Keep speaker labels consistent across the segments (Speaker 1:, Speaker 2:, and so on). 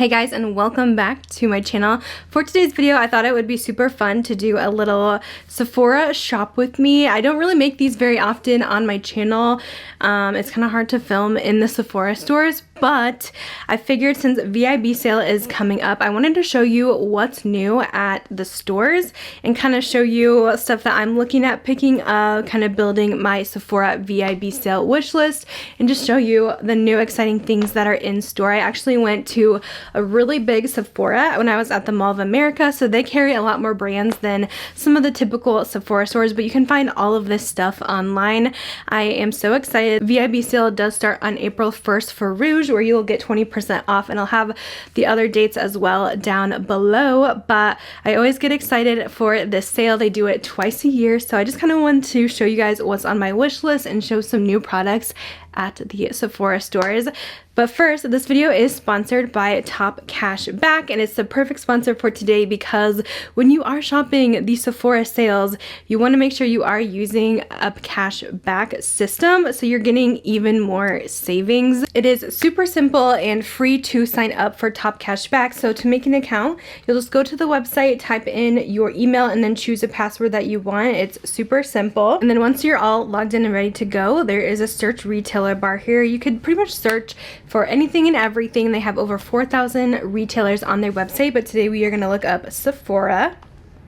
Speaker 1: Hey guys, and welcome back to my channel. For today's video, I thought it would be super fun to do a little Sephora shop with me. I don't really make these very often on my channel. It's kind of hard to film in the Sephora stores, but I figured since VIB sale is coming up, I wanted to show you what's new at the stores and kind of show you stuff that I'm looking at picking up, kind of building my Sephora VIB sale wish list, and just show you the new exciting things that are in store. I actually went to a really big Sephora when I was at the Mall of America, so they carry a lot more brands than some of the typical Sephora stores, but you can find all of this stuff online. I am so excited. VIB sale does start on April 1st for ROUGE, where you will get 20% off, and I'll have the other dates as well down below, but I always get excited for this sale. They do it twice a year, so I just kind of wanted to show you guys what's on my wish list and show some new products at the Sephora stores. But first, this video is sponsored by Top Cash Back, and it's the perfect sponsor for today because when you are shopping the Sephora sales, you want to make sure you are using a cash back system so you're getting even more savings. It is super simple and free to sign up for Top Cash Back. So to make an account, you'll just go to the website, type in your email, and then choose a password that you want. It's super simple. And then once you're all logged in and ready to go, there is a search retailer bar here. You could pretty much search for anything and everything. They have over 4,000 retailers on their website, but today we are going to look up Sephora.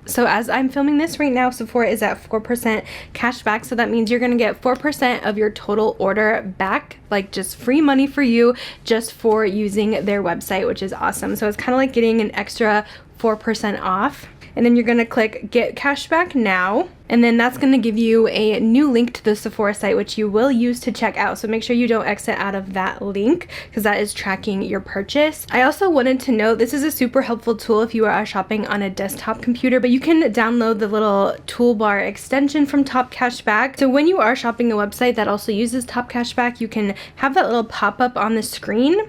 Speaker 1: So as I'm filming this right now, Sephora is at 4% cash back, so that means you're going to get 4% of your total order back, like just free money for you just for using their website, which is awesome. So it's kind of like getting an extra 4% off. And then you're going to click get cash back now, and then that's going to give you a new link to the Sephora site, which you will use to check out. So make sure you don't exit out of that link because that is tracking your purchase. I also wanted to note this is a super helpful tool if you are shopping on a desktop computer, but you can download the little toolbar extension from Top Cash Back. So when you are shopping a website that also uses Top Cash Back, you can have that little pop-up on the screen,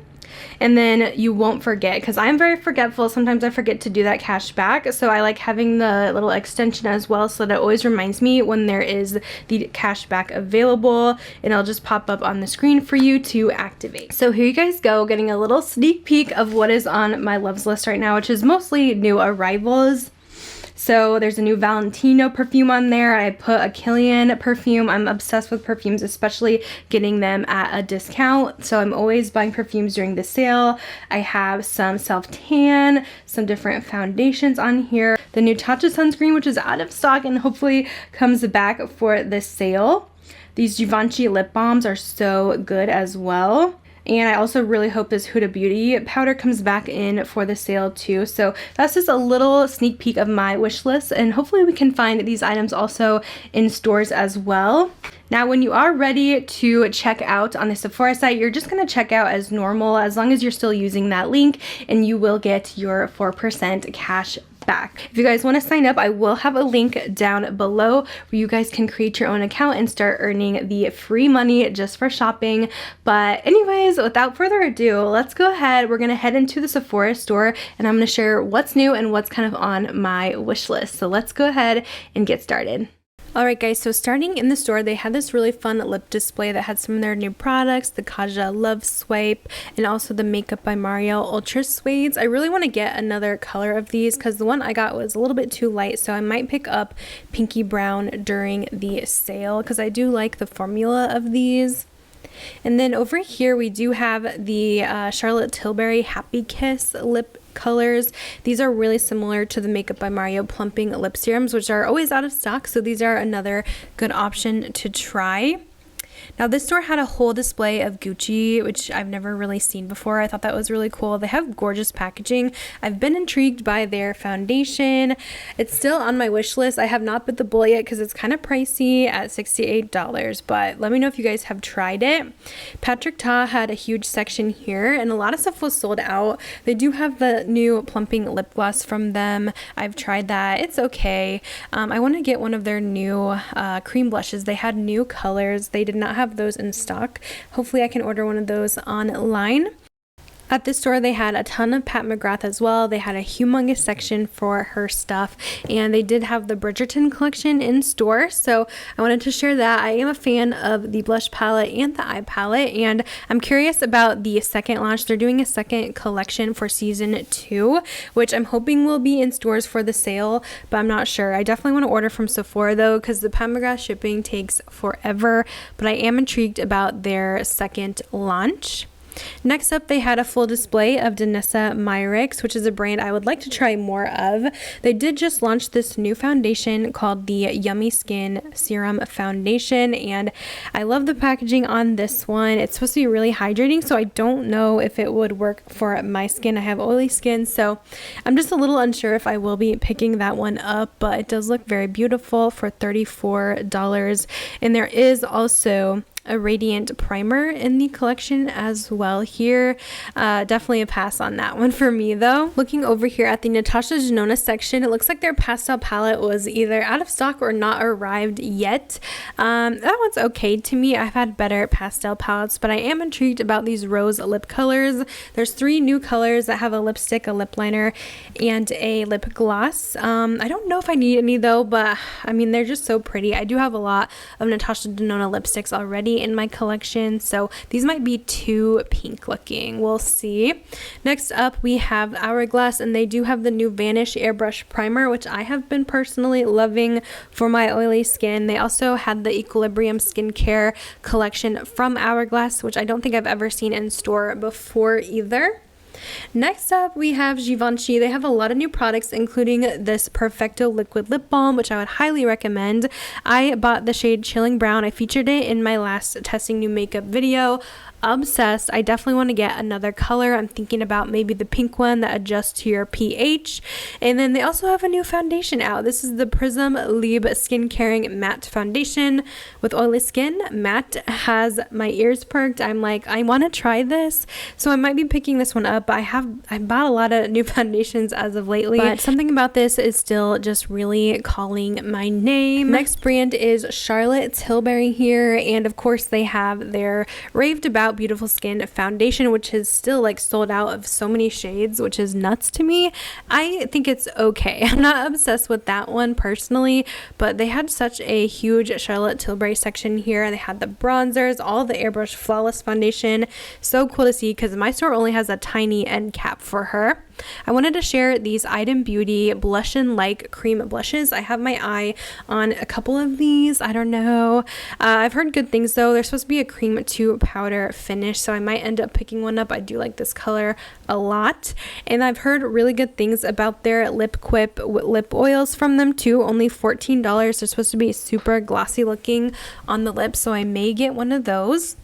Speaker 1: and then you won't forget, because I'm very forgetful. Sometimes I forget to do that cash back, so I like having the little extension as well so that it always reminds me when there is the cash back available, and it'll just pop up on the screen for you to activate. So here you guys go, getting a little sneak peek of what is on my loves list right now, which is mostly new arrivals. So there's a new Valentino perfume on there. I put a Kilian perfume. I'm obsessed with perfumes, especially getting them at a discount. So I'm always buying perfumes during the sale. I have some self-tan, some different foundations on here. The new Tatcha sunscreen, which is out of stock and hopefully comes back for this sale. These Givenchy lip balms are so good as well. And I also really hope this Huda Beauty powder comes back in for the sale too. So that's just a little sneak peek of my wish list, and hopefully we can find these items also in stores as well. Now, when you are ready to check out on the Sephora site, you're just going to check out as normal as long as you're still using that link, and you will get your 4% cash back. If you guys want to sign up, I will have a link down below where you guys can create your own account and start earning the free money just for shopping. But anyways, without further ado, let's go ahead. We're going to head into the Sephora store, and I'm going to share what's new and what's kind of on my wish list. So let's go ahead and get started. Alright guys, so starting in the store, they had this really fun lip display that had some of their new products, the Kaja Love Swipe, and also the Makeup by Mario Ultra Suedes. I really want to get another color of these because the one I got was a little bit too light, so I might pick up Pinky Brown during the sale because I do like the formula of these. And then over here we do have the Charlotte Tilbury Happy Kiss lip colors. These are really similar to the Makeup by Mario plumping lip serums, which are always out of stock, so these are another good option to try. Now this store had a whole display of Gucci, which I've never really seen before. I thought that was really cool. They have gorgeous packaging. I've been intrigued by their foundation. It's still on my wish list. I have not bit the bullet yet because it's kind of pricey at $68, but let me know if you guys have tried it. Patrick Ta had a huge section here, and a lot of stuff was sold out. They do have the new plumping lip gloss from them. I've tried that. It's okay. I want to get one of their new cream blushes. They had new colors. They did not have those in stock. Hopefully I can order one of those online. At this store, they had a ton of Pat McGrath as well. They had a humongous section for her stuff, and they did have the Bridgerton collection in store, so I wanted to share that. I am a fan of the blush palette and the eye palette, and I'm curious about the second launch. They're doing a second collection for season 2, which I'm hoping will be in stores for the sale, but I'm not sure. I definitely want to order from Sephora though, because the Pat McGrath shipping takes forever, but I am intrigued about their second launch. Next up, they had a full display of Danessa Myricks, which is a brand I would like to try more of. They did just launch this new foundation called the Yummy Skin Serum Foundation, and I love the packaging on this one. It's supposed to be really hydrating, so I don't know if it would work for my skin. I have oily skin, so I'm just a little unsure if I will be picking that one up, but it does look very beautiful for $34. And there is also a radiant primer in the collection as well here. Definitely a pass on that one for me though. Looking over here at the Natasha Denona section, it looks like their pastel palette was either out of stock or not arrived yet. That one's okay to me. I've had better pastel palettes, but I am intrigued about these rose lip colors. There's 3 new colors that have a lipstick, a lip liner, and a lip gloss. I don't know if I need any though, but I mean, they're just so pretty. I do have a lot of Natasha Denona lipsticks already in my collection, so these might be too pink looking. We'll see. Next up, we have Hourglass, and they do have the new Vanish Airbrush Primer, which I have been personally loving for my oily skin. They also had the Equilibrium Skincare collection from Hourglass, which I don't think I've ever seen in store before either. Next up, we have Givenchy. They have a lot of new products, including this Perfecto Liquid Lip Balm, which I would highly recommend. I bought the shade Chilling Brown. I featured it in my last testing new makeup video. Obsessed. I definitely want to get another color. I'm thinking about maybe the pink one that adjusts to your pH. And then they also have a new foundation out. This is the Prism Liebe Skin Caring Matte Foundation with oily skin. Matte has my ears perked. I'm like, I want to try this, so I might be picking this one up. I bought a lot of new foundations as of lately, but something about this is still just really calling my name. Next brand is Charlotte Tilbury here, and of course they have their raved about Beautiful Skin foundation, which is still like sold out of so many shades, which is nuts to me. I think it's okay. I'm not obsessed with that one personally, but they had such a huge Charlotte Tilbury section here. They had the bronzers, all the airbrush flawless foundation. So cool to see, because my store only has a tiny end cap for her. I wanted to share these Item Beauty Blush and Like cream blushes. I have my eye on a couple of these. I don't know. I've heard good things though. They're supposed to be a cream to powder finish, so I might end up picking one up. I do like this color a lot, and I've heard really good things about their Lip Quip lip oils from them too. Only $14. They're supposed to be super glossy looking on the lips, so I may get one of those.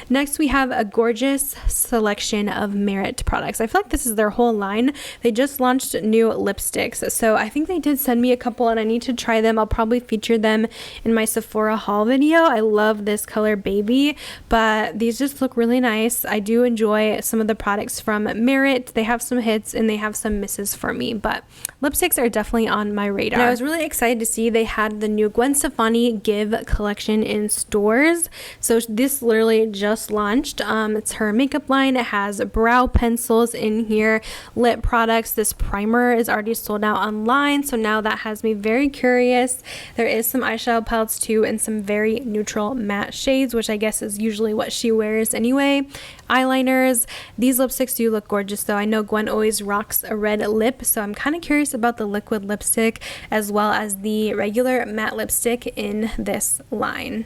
Speaker 1: Next, we have a gorgeous selection of Merit products. I feel like this is their whole line. They just launched new lipsticks, so I think they did send me a couple and I need to try them. I'll probably feature them in my Sephora haul video. I love this color Baby, but these just look really nice. I do enjoy some of the products from Merit. They have some hits and they have some misses for me, but lipsticks are definitely on my radar. And I was really excited to see they had the new Gwen Stefani Give collection in stores. So this literally just launched. It's her makeup line. It has brow pencils in here, lip products. This primer is already sold out online, so now that has me very curious. There is some eyeshadow palettes too, and some very neutral matte shades, which I guess is usually what she wears anyway. Eyeliners. These lipsticks do look gorgeous though. I know Gwen always rocks a red lip, so I'm kind of curious about the liquid lipstick as well as the regular matte lipstick in this line.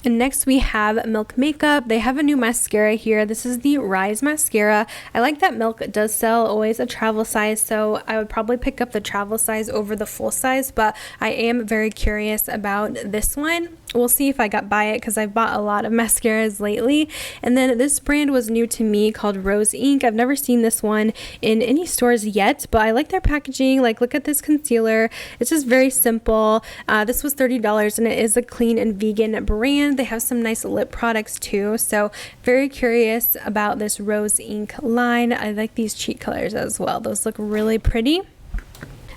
Speaker 1: And next we have Milk Makeup. They have a new mascara here. This is the Rise mascara. I like that Milk does sell always a travel size, so I would probably pick up the travel size over the full size, but I am very curious about this one. We'll see if I buy it, because I've bought a lot of mascaras lately. And then this brand was new to me called Rose Ink. I've never seen this one in any stores yet, but I like their packaging. Like, look at this concealer. It's just very simple. This was $30, and it is a clean and vegan brand. They have some nice lip products too, so very curious about this Rose Ink line. I like these cheek colors as well. Those look really pretty.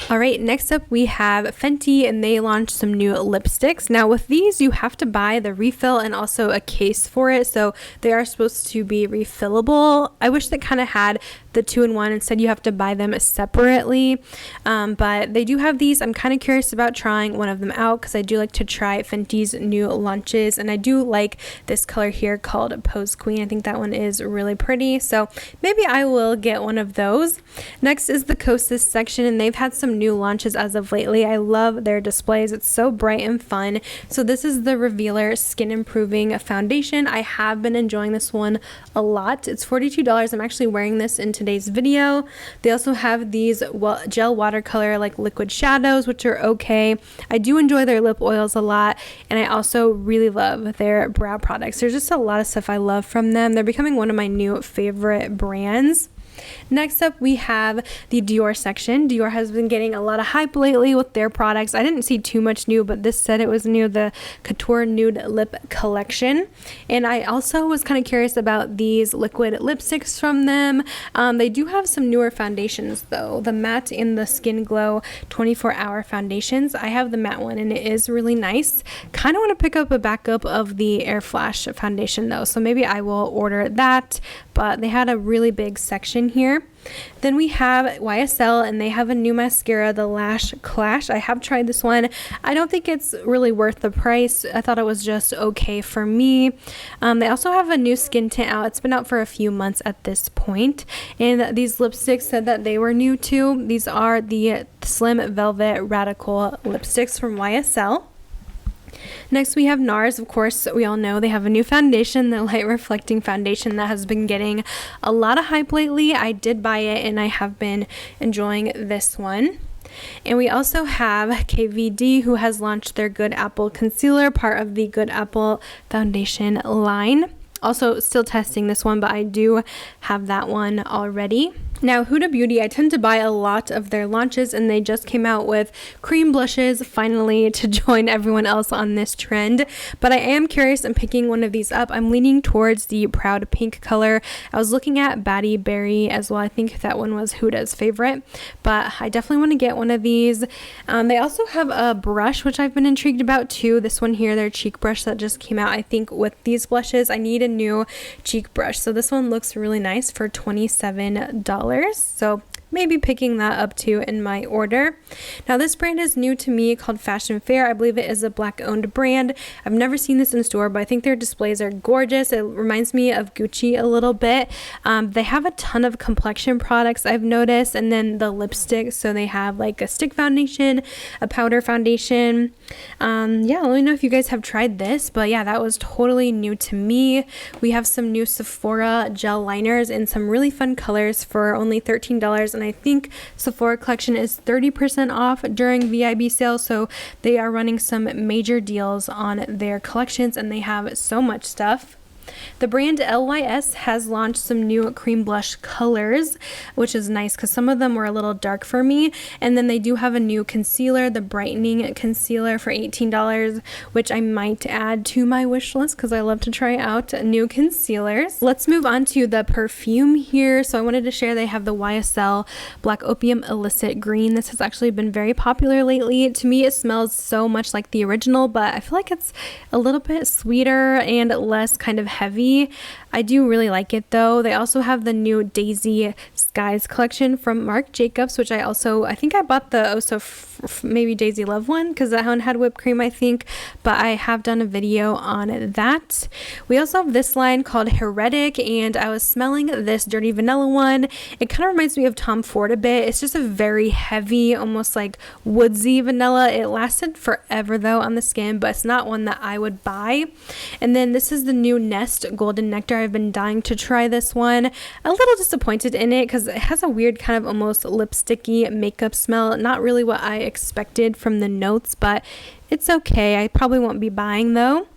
Speaker 1: All right, next up we have Fenty, and they launched some new lipsticks. Now with these, you have to buy the refill and also a case for it, so they are supposed to be refillable. I wish they kind of had the 2-in-1. Instead, you have to buy them separately, but they do have these. I'm kind of curious about trying one of them out because I do like to try Fenty's new launches, and I do like this color here called Pose Queen. I think that one is really pretty, so maybe I will get one of those. Next is the Kosas section, and they've had some new launches as of lately. I love their displays. It's so bright and fun. So this is the Revealer Skin Improving Foundation. I have been enjoying this one a lot. It's $42. I'm actually wearing this in today's video. They also have these gel watercolor like liquid shadows, which are okay. I do enjoy their lip oils a lot, and I also really love their brow products. There's just a lot of stuff I love from them. They're becoming one of my new favorite brands. Next up, we have the Dior section. Dior has been getting a lot of hype lately with their products. I didn't see too much new, but this said it was new, the Couture Nude Lip Collection. And I also was kind of curious about these liquid lipsticks from them. They do have some newer foundations though, the matte and the Skin Glow 24-hour foundations. I have the matte one and it is really nice. Kind of want to pick up a backup of the Air Flash foundation though, so maybe I will order that, but they had a really big section here. Then we have YSL, and they have a new mascara, the Lash Clash. I have tried this one. I don't think it's really worth the price. I thought it was just okay for me. They also have a new skin tint out. It's been out for a few months at this point, and these lipsticks said that they were new too. These are the Slim Velvet Radical lipsticks from YSL. Next we have NARS. Of course, we all know they have a new foundation, the light reflecting foundation that has been getting a lot of hype lately. I did buy it and I have been enjoying this one. And we also have KVD, who has launched their Good Apple concealer, part of the Good Apple foundation line. Also still testing this one, but I do have that one already. Now, Huda Beauty, I tend to buy a lot of their launches, and they just came out with cream blushes finally to join everyone else on this trend. But I am curious in picking one of these up. I'm leaning towards the Proud Pink color. I was looking at Batty Berry as well. I think that one was Huda's favorite, but I definitely want to get one of these. They also have a brush, which I've been intrigued about too. This one here, their cheek brush that just came out. I think with these blushes, I need a new cheek brush. So this one looks really nice for $27. So maybe picking that up too in my order. Now this brand is new to me, called Fashion Fair. I believe it is a black owned brand. I've never seen this in store, but I think their displays are gorgeous. It reminds me of Gucci a little bit. They have a ton of complexion products I've noticed, and then the lipsticks. So they have like a stick foundation, a powder foundation. Yeah, let me know if you guys have tried this, but yeah, that was totally new to me. We have some new Sephora gel liners in some really fun colors for only $13, and I think Sephora collection is 30% off during VIB sale, so they are running some major deals on their collections, and they have so much stuff. The brand LYS has launched some new cream blush colors, which is nice because some of them were a little dark for me. And then they do have a new concealer, the brightening concealer for $18, which I might add to my wish list because I love to try out new concealers. Let's move on to the perfume here. So I wanted to share they have the YSL Black Opium Illicit Green. This has actually been very popular lately. To me, it smells so much like the original, but I feel like it's a little bit sweeter and less kind of heavy. I do really like it though. They also have the new Daisy Skies collection from Marc Jacobs, which I think I bought the maybe Daisy Love one because that one had whipped cream, I think, but I have done a video on that. We also have this line called Heretic, and I was smelling this Dirty Vanilla one. It kind of reminds me of Tom Ford a bit. It's just a very heavy, almost like woodsy vanilla. It lasted forever though on the skin, but it's not one that I would buy. And then this is the new Nest Golden Nectar. I've been dying to try this one. A little disappointed in it because it has a weird kind of almost lipsticky makeup smell. Not really what I expected from the notes, but It's okay. I probably won't be buying though.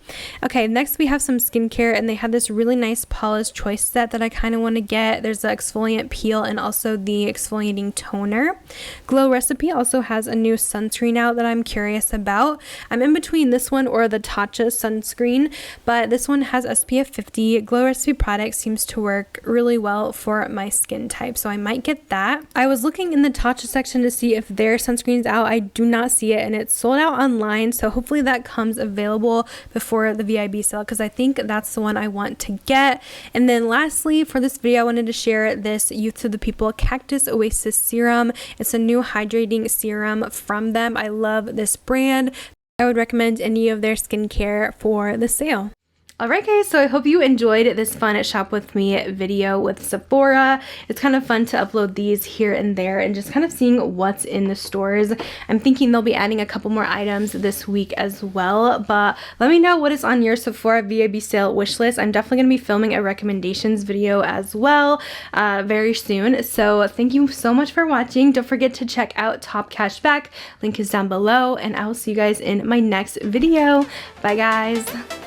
Speaker 1: Okay, next we have some skincare, and they had this really nice Paula's Choice set that I kind of want to get. There's the exfoliant peel and also the exfoliating toner. Glow Recipe also has a new sunscreen out that I'm curious about. I'm in between this one or the Tatcha sunscreen, but this one has SPF 50. Glow Recipe product seems to work really well for my skin type, so I might get that. I was looking in the Tatcha section to see if their sunscreen's out. I do not see it, and it's sold out online, so hopefully that comes available before the VIB sale, because I think that's the one I want to get. And then lastly, for this video, I wanted to share this Youth to the People Cactus Oasis Serum. It's a new hydrating serum from them. I love this brand. I would recommend any of their skincare for the sale. Alright guys, so I hope you enjoyed this fun shop with me video with Sephora. It's kind of fun to upload these here and there and just kind of seeing what's in the stores. I'm thinking they'll be adding a couple more items this week as well, but let me know what is on your Sephora VIB sale wish list. I'm definitely going to be filming a recommendations video as well very soon. So thank you so much for watching. Don't forget to check out Top Cashback. Link is down below, and I will see you guys in my next video. Bye guys.